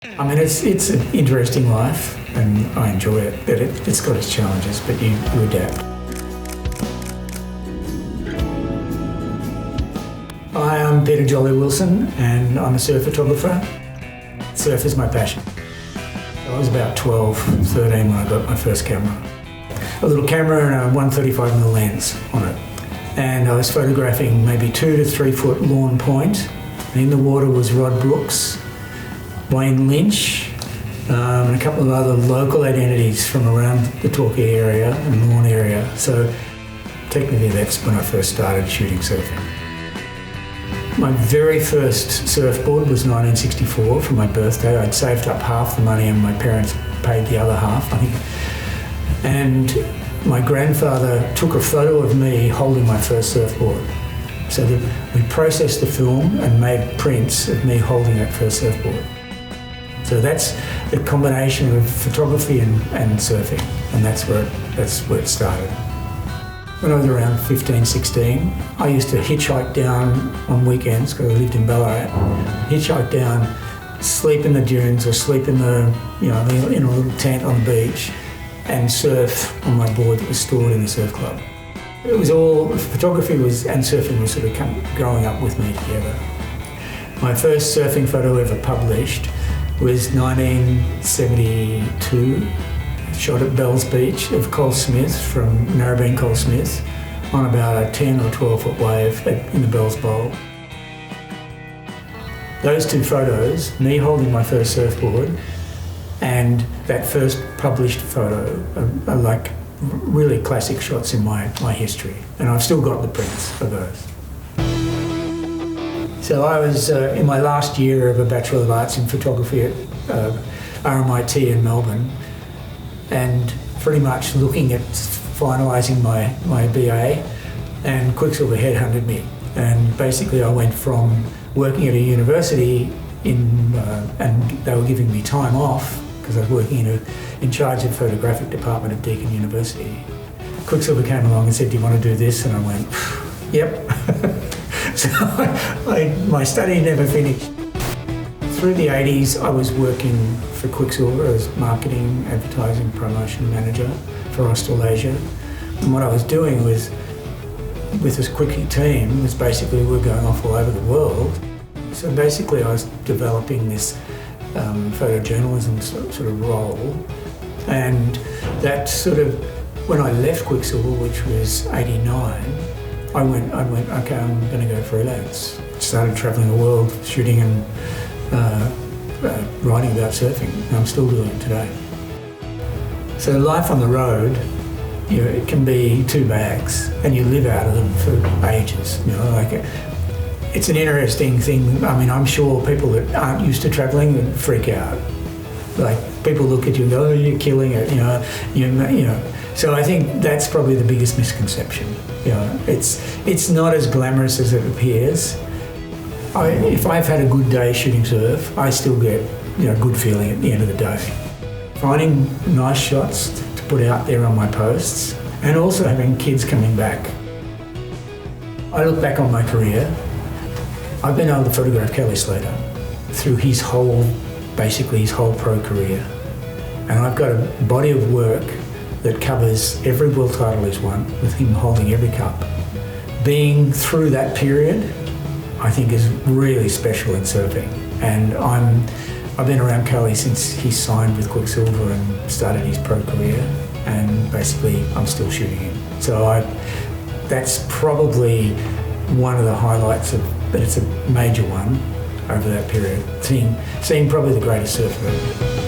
I mean, it's an interesting life and I enjoy it, but it's got its challenges, but you adapt. Hi, I'm Peter Joli Wilson and I'm a surf photographer. Surf is my passion. I was about 12, 13 when I got my first camera. A little camera and a 135mm lens on it. And I was photographing maybe 2 to 3 foot lawn point. And in the water was Rod Brooks, Wayne Lynch, and a couple of other local identities from around the Torquay area and Lawn area. So technically that's when I first started shooting surfing. My very first surfboard was 1964 for my birthday. I'd saved up half the money and my parents paid the other half, I think. And my grandfather took a photo of me holding my first surfboard. So we processed the film and made prints of me holding that first surfboard. So that's the combination of photography and surfing, and that's where it started. When I was around 15, 16, I used to hitchhike down on weekends because I lived in Ballarat. Hitchhike down, sleep in the dunes or sleep in in a little tent on the beach, and surf on my board that was stored in the surf club. It was all photography and surfing was sort of growing up with me together. My first surfing photo ever published was 1972, shot at Bells Beach of Cole Smith from Narrabeen Cole Smith on about a 10 or 12 foot wave in the Bells Bowl. Those two photos, me holding my first surfboard and that first published photo are like really classic shots in my history, and I've still got the prints of those. So I was in my last year of a Bachelor of Arts in Photography at RMIT in Melbourne, and pretty much looking at finalising my BA, and Quicksilver headhunted me. And basically I went from working at a university and they were giving me time off because I was working in charge of the photographic department of Deakin University. Quicksilver came along and said, "Do you want to do this?" And I went, "Yep." So my study never finished. Through the 80s, I was working for Quicksilver as marketing, advertising, promotion manager for Australasia. And what I was doing was, with this Quickie team, was basically we were going off all over the world. So basically I was developing this photojournalism sort of role. And that sort of, when I left Quicksilver, which was 89, I went, okay, I'm going to go freelance. Started travelling the world, shooting and writing about surfing, and I'm still doing it today. So life on the road, it can be 2 bags, and you live out of them for ages. It's an interesting thing. I mean, I'm sure people that aren't used to travelling would freak out. Like, people look at you and go, "Oh, you're killing it," So I think that's probably the biggest misconception. It's not as glamorous as it appears. If I've had a good day shooting surf, I still get a good feeling at the end of the day. Finding nice shots to put out there on my posts, and also having kids coming back. I look back on my career. I've been able to photograph Kelly Slater through his whole pro career. And I've got a body of work that covers every world title he's won, with him holding every cup. Being through that period, I think, is really special in surfing. And I've been around Kelly since he signed with Quicksilver and started his pro career, and basically I'm still shooting him. So that's probably one of the highlights but it's a major one over that period. Seeing probably the greatest surfer ever.